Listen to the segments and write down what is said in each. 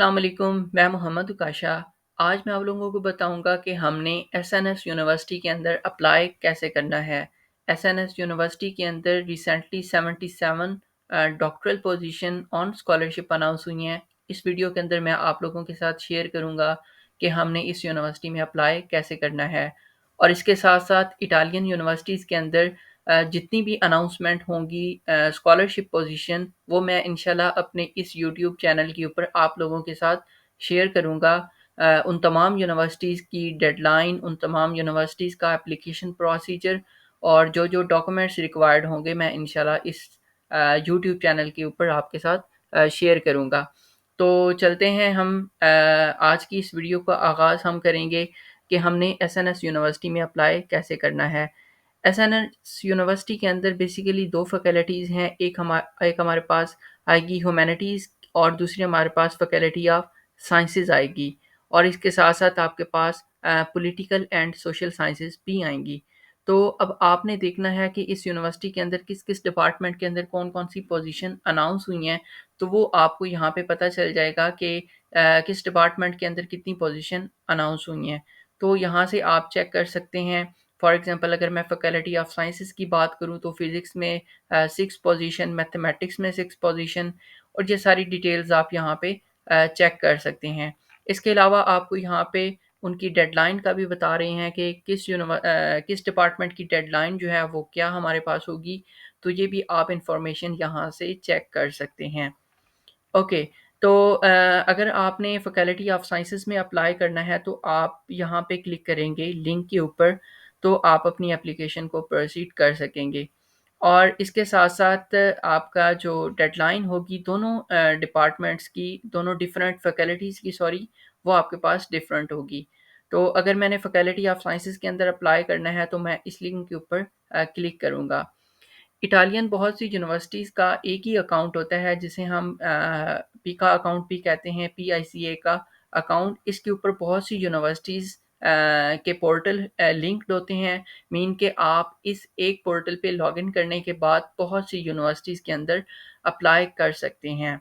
अस्सलामुअलैकुम, मैं मोहम्मद उकाशा। आज मैं आप लोगों को बताऊंगा कि हमने एसएनएस यूनिवर्सिटी के अंदर अप्लाई कैसे करना है। एसएनएस यूनिवर्सिटी के अंदर recently 77 doctoral position on scholarship announce हुई हैं। इस वीडियो के अंदर मैं आप लोगों के साथ शेयर करूंगा कि हमने इस यूनिवर्सिटी में अप्लाई कैसे करना है। और इसके साथ साथ इटालियन यूनिवर्सिटीज़ के अंदर जितनी भी अनाउंसमेंट होंगी स्कॉलरशिप पोजीशन, वो मैं इंशाल्लाह अपने इस यूट्यूब चैनल के ऊपर आप लोगों के साथ शेयर करूँगा। उन तमाम यूनिवर्सिटीज़ की डेडलाइन, उन तमाम यूनिवर्सिटीज़ का एप्लीकेशन प्रोसीजर और जो डॉक्यूमेंट्स रिक्वायर्ड होंगे, मैं इंशाल्लाह इस यूट्यूब चैनल के ऊपर आपके साथ शेयर करूँगा। तो चलते हैं हम आज की इस वीडियो का आगाज़ हम करेंगे कि हमने एसएनएस यूनिवर्सिटी में अप्लाई कैसे करना है। एसएनएस यूनिवर्सिटी के अंदर बेसिकली 2 फैकल्टीज़ हैं। एक हमारे पास आएगी ह्यूमैनिटीज़ और दूसरी हमारे पास फैकल्टी ऑफ साइंसेज़ आएगी, और इसके साथ-साथ आपके पास पॉलिटिकल एंड सोशल साइंसेज़ भी आएँगी। तो अब आपने देखना है कि इस यूनिवर्सिटी के अंदर किस-किस डिपार्टमेंट के अंदर कौन-कौन सी पोज़ीशन अनाउंस हुई हैं, तो वो आपको यहाँ पे पता चल जाएगा कि किस डिपार्टमेंट के अंदर कितनी पोज़ीशन अनाउंस हुई हैं। तो यहाँ से आप चेक कर सकते हैं। फॉर एग्ज़ाम्पल अगर मैं फैकल्टी ऑफ साइंसेज़ की बात करूँ तो फ़िज़िक्स में 6 पोज़ीशन, मैथमेटिक्स में 6 पोज़ीशन, और ये सारी डिटेल्स आप यहाँ पे चेक कर सकते हैं। इसके अलावा आपको यहाँ पे उनकी डेडलाइन का भी बता रहे हैं कि किस डिपार्टमेंट की डेडलाइन जो है वो क्या हमारे पास होगी, तो ये भी आप इन्फॉर्मेशन यहाँ से चेक कर सकते हैं। ओके, तो अगर आपने फैकल्टी ऑफ साइंसेज़ में अप्लाई करना है तो आप यहाँ पे क्लिक करेंगे लिंक के ऊपर, तो आप अपनी एप्लीकेशन को प्रोसीड कर सकेंगे। और इसके साथ-साथ आपका जो डेडलाइन होगी दोनों डिपार्टमेंट्स की, दोनों डिफरेंट फैकल्टीज़ की, सॉरी, वो आपके पास डिफरेंट होगी। तो अगर मैंने फैकल्टी ऑफ साइंसेज़ के अंदर अप्लाई करना है तो मैं इस लिंक के ऊपर क्लिक करूँगा। इटालियन बहुत सी यूनिवर्सिटीज़ का एक ही अकाउंट होता है जिसे हम पीका अकाउंट भी कहते हैं, पीआईसीए का अकाउंट। इसके ऊपर बहुत सी यूनिवर्सिटीज़ के पोर्टल लिंक्ड होते हैं। मीन कि आप इस एक पोर्टल पे लॉगिन करने के बाद बहुत सी यूनिवर्सिटीज़ के अंदर अप्लाई कर सकते हैं।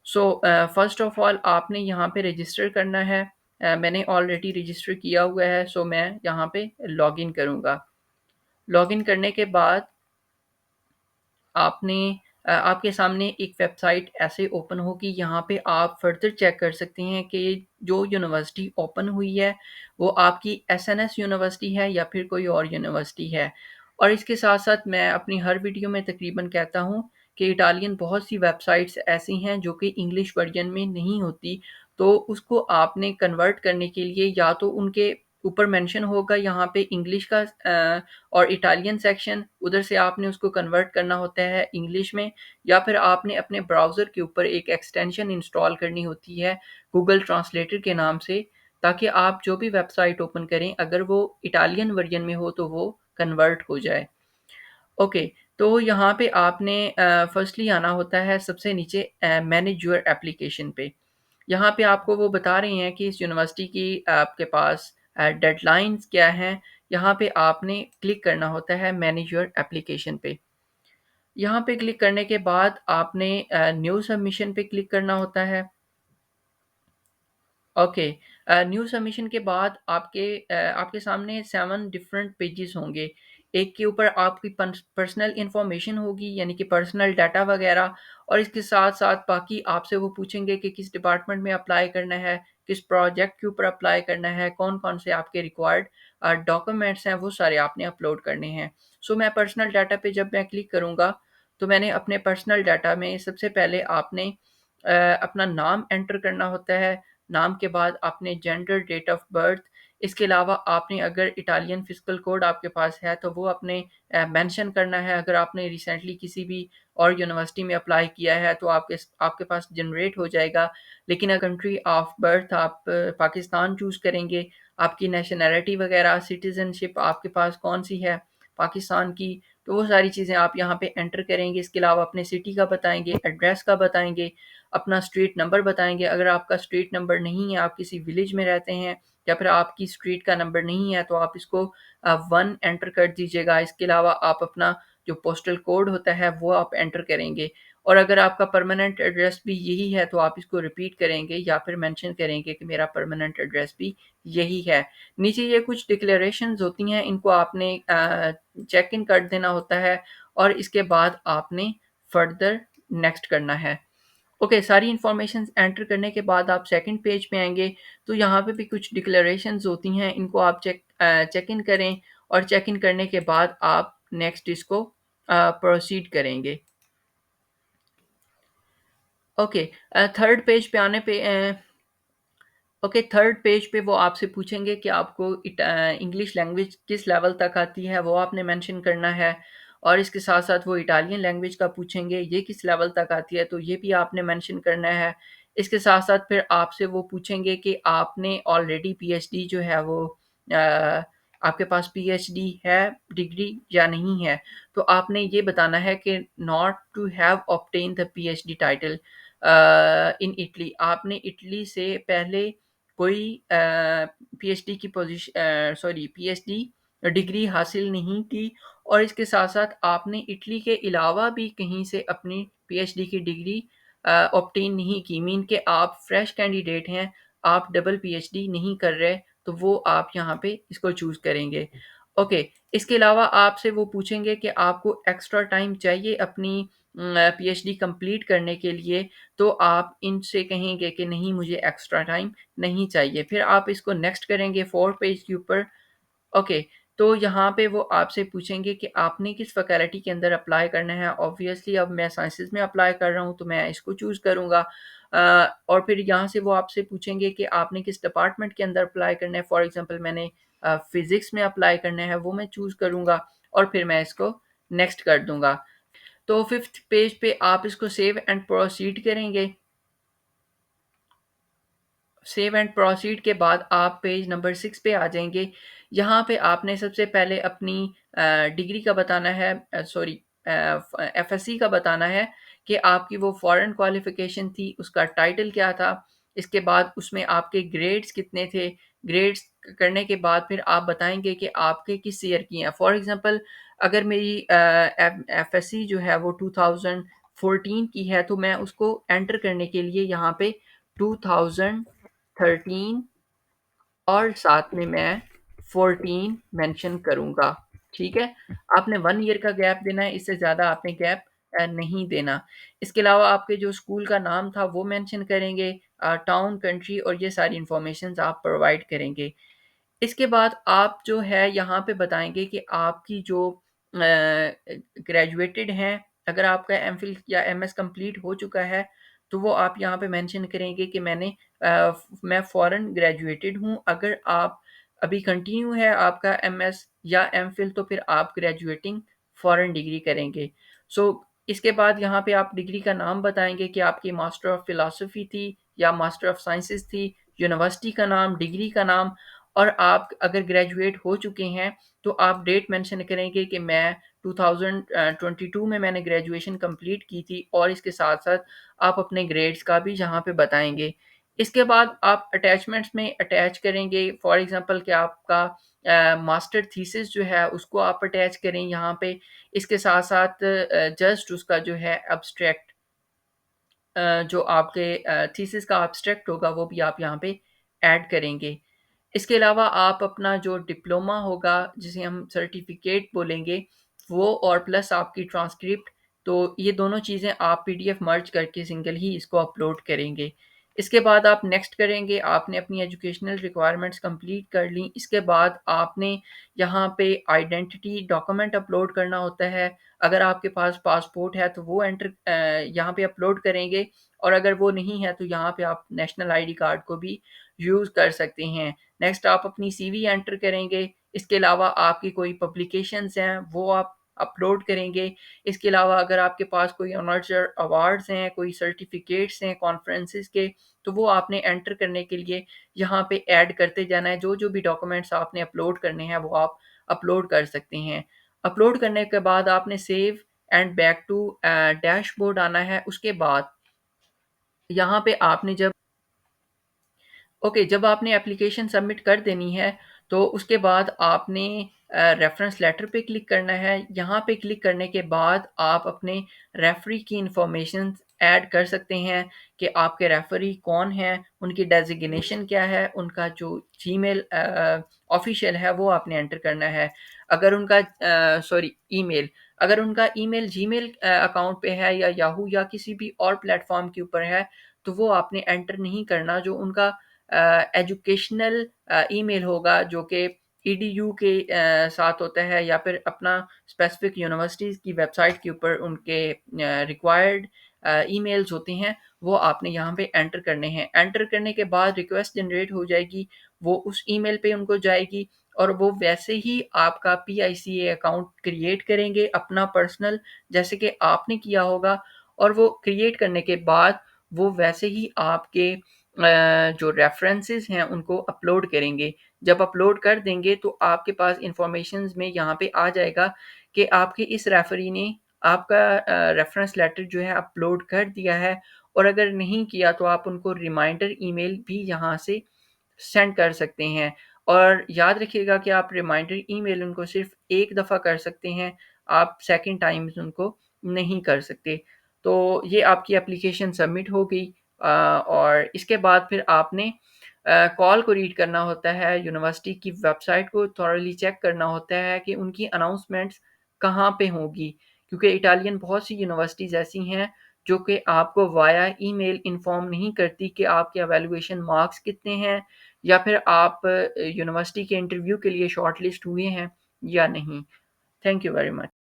सो फर्स्ट ऑफ ऑल आपने यहाँ पे रजिस्टर करना है। मैंने ऑलरेडी रजिस्टर किया हुआ है, सो मैं यहाँ पे लॉगिन करूँगा। लॉगिन करने के बाद आपने आपके सामने एक वेबसाइट ऐसे ओपन होगी। यहाँ पे आप फर्दर चेक कर सकते हैं कि जो यूनिवर्सिटी ओपन हुई है वो आपकी एसएनएस यूनिवर्सिटी है या फिर कोई और यूनिवर्सिटी है। और इसके साथ-साथ मैं अपनी हर वीडियो में तकरीबन कहता हूँ कि इटालियन बहुत सी वेबसाइट्स ऐसी हैं जो कि इंग्लिश वर्जन में नहीं होती, तो उसको आपने कन्वर्ट करने के लिए या तो उनके ऊपर मेंशन होगा यहाँ पे इंग्लिश का और इटालियन सेक्शन, उधर से आपने उसको कन्वर्ट करना होता है इंग्लिश में, या फिर आपने अपने ब्राउज़र के ऊपर एक एक्सटेंशन इंस्टॉल करनी होती है गूगल ट्रांसलेटर के नाम से, ताकि आप जो भी वेबसाइट ओपन करें अगर वो इटालियन वर्जन में हो तो वो कन्वर्ट हो जाए। ओके, तो यहाँ पे आपने फर्स्टली आना होता है सबसे नीचे मैनेज योर एप्लीकेशन पे। यहाँ पे आपको वो बता रहे हैं कि इस यूनिवर्सिटी की आपके पास डेडलाइन्स क्या हैं। यहाँ पे आपने क्लिक करना होता है मैनेज योर एप्लीकेशन पे। यहाँ पे क्लिक करने के बाद आपने न्यू सबमिशन पे क्लिक करना होता है। ओके, न्यू सबमिशन के बाद आपके सामने 7 डिफरेंट पेजेस होंगे। एक के ऊपर आपकी पर्सनल इन्फॉर्मेशन होगी, यानी कि पर्सनल डाटा वगैरह, और इसके साथ-साथ बाकी आपसे वो पूछेंगे कि किस डिपार्टमेंट में अप्लाई करना है, किस प्रोजेक्ट के ऊपर अप्लाई करना है, कौन-कौन से आपके रिक्वायर्ड डॉक्यूमेंट्स हैं, वो सारे आपने अपलोड करने हैं। सो मैं पर्सनल डाटा पे जब मैं क्लिक करूँगा, तो मैंने अपने पर्सनल डाटा में सबसे पहले आपने अपना नाम एंटर करना होता है। नाम के बाद आपने जेंडर, डेट ऑफ बर्थ, इसके अलावा आपने अगर इटालियन फिजिकल कोड आपके पास है तो वो आपने मेंशन करना है। अगर आपने रिसेंटली किसी भी और यूनिवर्सिटी में अप्लाई किया है तो आपके पास जनरेट हो जाएगा। लेकिन अगर कंट्री ऑफ बर्थ आप पाकिस्तान चूज़ करेंगे, आपकी नेशनैलिटी वगैरह, सिटीज़नशिप आपके पास कौन-सी है पाकिस्तान की, तो वो सारी चीज़ें आप यहाँ पे एंटर करेंगे। इसके अलावा अपने सिटी का बताएँगे, एड्रेस का बताएँगे, अपना स्ट्रीट नंबर बताएँगे। अगर आपका स्ट्रीट नंबर नहीं है, आप किसी विलेज में रहते हैं या फिर आपकी स्ट्रीट का नंबर नहीं है, तो आप इसको 1 एंटर कर दीजिएगा। इसके अलावा आप अपना जो पोस्टल कोड होता है, वो आप एंटर करेंगे, और अगर आपका परमानेंट एड्रेस भी यही है तो आप इसको रिपीट करेंगे या फिर मेंशन करेंगे कि मेरा परमानेंट एड्रेस भी यही है। नीचे ये कुछ डिक्लेरेशंस होती हैं, इनको आपने चेक इन कर देना होता है और इसके बाद आपने फर्दर नेक्स्ट करना है। ओके, सारी इन्फॉर्मेशन एंटर करने के बाद आप सेकंड पेज पे आएंगे तो यहाँ पे भी कुछ डिक्लेरेशंस होती हैं, इनको आप चेक इन करें और चेक इन करने के बाद आप नेक्स्ट इसको प्रोसीड करेंगे। ओके, थर्ड पेज पे आने पे ओके, थर्ड पेज पे वो आपसे पूछेंगे कि आपको इंग्लिश लैंग्वेज किस लेवल तक आती है, वो आपने मेंशन करना है। और इसके साथ साथ वो इटालियन लैंग्वेज का पूछेंगे, ये किस लेवल तक आती है, तो ये भी आपने मेंशन करना है। इसके साथ साथ फिर आपसे वो पूछेंगे कि आपने ऑलरेडी पीएचडी जो है वो अ, आपके पास पीएचडी है डिग्री या नहीं है, तो आपने ये बताना है कि not to have obtain the PhD title in Italy, आपने इटली से पहले कोई पीएचडी की पीएचडी डिग्री हासिल नहीं की और इसके साथ-साथ आपने इटली के अलावा भी कहीं से अपनी पीएचडी की डिग्री ऑब्टेन नहीं की, मीन कि आप फ्रेश कैंडिडेट हैं, आप डबल पीएचडी नहीं कर रहे, तो वो आप यहाँ पे इसको चूज़ करेंगे। ओके, इसके अलावा आपसे वो पूछेंगे कि आपको एक्स्ट्रा टाइम चाहिए अपनी पीएचडी कंप्लीट करने के लिए, तो आप इनसे कहेंगे कि नहीं मुझे एक्स्ट्रा टाइम नहीं चाहिए। फिर आप इसको नेक्स्ट करेंगे 4 पेज के ऊपर। ओके, तो यहाँ पे वो आपसे पूछेंगे कि आपने किस फैकल्टी के अंदर अप्लाई करना है। ऑब्वियसली अब मैं साइंसेज़ में अप्लाई कर रहा हूँ तो मैं इसको चूज़ करूँगा। और फिर यहाँ से वो आपसे पूछेंगे कि आपने किस डिपार्टमेंट के अंदर अप्लाई करना है। फॉर एग्ज़ाम्पल मैंने फ़िज़िक्स में अप्लाई करना है, वो मैं चूज़ करूँगा और फिर मैं इसको नेक्स्ट कर दूँगा। तो 5th पेज पे आप इसको सेव एंड प्रोसीड करेंगे। सेव एंड प्रोसीड के बाद आप पेज नंबर 6 पे आ जाएँगे। यहाँ पे आपने सबसे पहले अपनी डिग्री का बताना है, एफएससी का बताना है कि आपकी वो फॉरेन क्वालिफ़िकेशन थी, उसका टाइटल क्या था। इसके बाद उसमें आपके ग्रेड्स कितने थे। ग्रेड्स करने के बाद फिर आप बताएँगे कि आपके किस ईयर की हैं। फॉर एग्ज़ाम्पल अगर मेरी एफएससी जो है वो 2014 की है, तो मैं उसको एंटर करने के लिए यहाँ पे 2013 और साथ में मैं 14 मेंशन करूँगा, ठीक है? आपने 1 ईयर का गैप देना है, इससे ज़्यादा आपने गैप नहीं देना। इसके अलावा आपके जो स्कूल का नाम था वो मेंशन करेंगे, टाउन, कंट्री और ये सारी इन्फॉर्मेशंस आप प्रोवाइड करेंगे। इसके बाद आप जो है यहाँ पे बताएँगे कि आपकी जो ग्रेजुएटेड हैं, अगर आपका एमफ़िल या एमएस कंप्लीट हो चुका है, तो वो आप यहाँ पे मेंशन करेंगे कि मैं फ़ॉरेन ग्रेजुएटेड हूँ। अगर आप अभी कंटिन्यू है आपका एमएस या एमफ़िल तो फिर आप ग्रेजुएटिंग फ़ॉरेन डिग्री करेंगे। सो इसके बाद यहाँ पे आप डिग्री का नाम बताएँगे कि आपकी मास्टर ऑफ फ़िलॉसफ़ी थी या मास्टर ऑफ साइंसेज़ थी, यूनिवर्सिटी का नाम, डिग्री का नाम और आप अगर ग्रेजुएट हो चुके हैं, तो आप डेट मेंशन करेंगे कि मैं 2022 में मैंने ग्रेजुएशन कंप्लीट की थी और इसके साथ-साथ आप अपने ग्रेड्स का भी यहाँ पे बताएँगे। इसके बाद आप अटैचमेंट्स में अटैच करेंगे, फॉर एग्ज़ाम्पल कि आपका मास्टर थीसिस जो है उसको आप अटैच करें यहाँ पे। इसके साथ-साथ जस्ट उसका जो है एब्स्ट्रैक्ट, जो आपके थीसिस का एब्स्ट्रैक्ट होगा वो भी आप यहाँ पे ऐड करेंगे। इसके अलावा आप अपना जो डिप्लोमा होगा, जिसे हम सर्टिफ़िकेट बोलेंगे, वो और प्लस आपकी ट्रांसक्रिप्ट, तो ये दोनों चीज़ें आप पीडीएफ मर्ज करके सिंगल ही इसको अपलोड करेंगे। इसके बाद आप नेक्स्ट करेंगे, आपने अपनी एजुकेशनल रिक्वायरमेंट्स कंप्लीट कर लीं। इसके बाद आपने यहाँ पे आइडेंटिटी डॉक्यूमेंट अपलोड करना होता है। अगर आपके पास पासपोर्ट है तो वो यहाँ पे अपलोड करेंगे और अगर वो नहीं है तो यहाँ पे आप नेशनल आईडी कार्ड को भी यूज़ कर सकते हैं। नेक्स्ट आप अपनी सीवी एंटर करेंगे। इसके अलावा आपकी कोई पब्लिकेशंस हैं वो आप अपलोड करेंगे। इसके अलावा अगर आपके पास कोई ऑनर्स अवार्ड्स हैं, कोई सर्टिफिकेट्स हैं कॉन्फ्रेंसेस के, तो वो आपने एंटर करने के लिए यहाँ पे ऐड करते जाना है। जो-जो भी डॉक्यूमेंट्स आपने अपलोड करने हैं वो आप अपलोड कर सकते हैं। अपलोड करने के बाद आपने save and back to dashboard आना है। उसके बाद यहाँ पे आपने जब आपने एप्लीकेशन सबमिट कर देनी है, तो उसके बाद आपने रेफरेंस लेटर पे क्लिक करना है। यहाँ पे क्लिक करने के बाद आप अपने रेफरी की इंफॉर्मेशन ऐड कर सकते हैं कि आपके रेफरी कौन हैं, उनकी डेजिग्नेशन क्या है, उनका जो जीमेल ऑफिशियल है वो आपने एंटर करना है। अगर उनका ईमेल, अगर उनका ईमेल जीमेल अकाउंट पे है या याहू या किसी भी और प्लेटफॉर्म के ऊपर है तो वो आपने एंटर नहीं करना। जो उनका एजुकेशनल ईमेल होगा जो कि ईडीयू के साथ होता है या फिर अपना स्पेसिफिक यूनिवर्सिटीज़ की वेबसाइट के ऊपर उनके रिक्वायर्ड ईमेल्स होते हैं, वो आपने यहाँ पे एंटर करने हैं। एंटर करने के बाद रिक्वेस्ट जनरेट हो जाएगी, वो उस ईमेल पे उनको जाएगी और वो वैसे ही आपका पीआईसीए अकाउंट क्रिएट करेंगे अपना पर्सनल, जैसे कि आपने किया होगा। और वो क्रिएट करने के बाद वो वैसे ही आपके जो रेफरेंसेस हैं उनको अपलोड करेंगे। जब अपलोड कर देंगे तो आपके पास इंफॉर्मेशंस में यहाँ पे आ जाएगा कि आपके इस रेफरी ने आपका रेफरेंस लेटर जो है अपलोड कर दिया है। और अगर नहीं किया तो आप उनको रिमाइंडर ईमेल भी यहाँ से सेंड कर सकते हैं। और याद रखिएगा कि आप रिमाइंडर ईमेल उनको सिर्फ एक दफ़ा कर सकते हैं, आप सेकंड टाइम्स उनको नहीं कर सकते। तो ये आपकी एप्लीकेशन सबमिट हो गई। और इसके बाद फिर आपने कॉल को रीड करना होता है, यूनिवर्सिटी की वेबसाइट को थॉरली चेक करना होता है कि उनकी अनाउंसमेंट्स कहाँ पे होगी, क्योंकि इटालियन बहुत सी यूनिवर्सिटीज़ ऐसी हैं जो कि आपको वाया ईमेल इन्फॉर्म नहीं करती कि आपके एवेलुएशन मार्क्स कितने हैं या फिर आप यूनिवर्सिटी के इंटरव्यू के लिए शॉर्ट लिस्ट हुए हैं या नहीं। Thank you very much.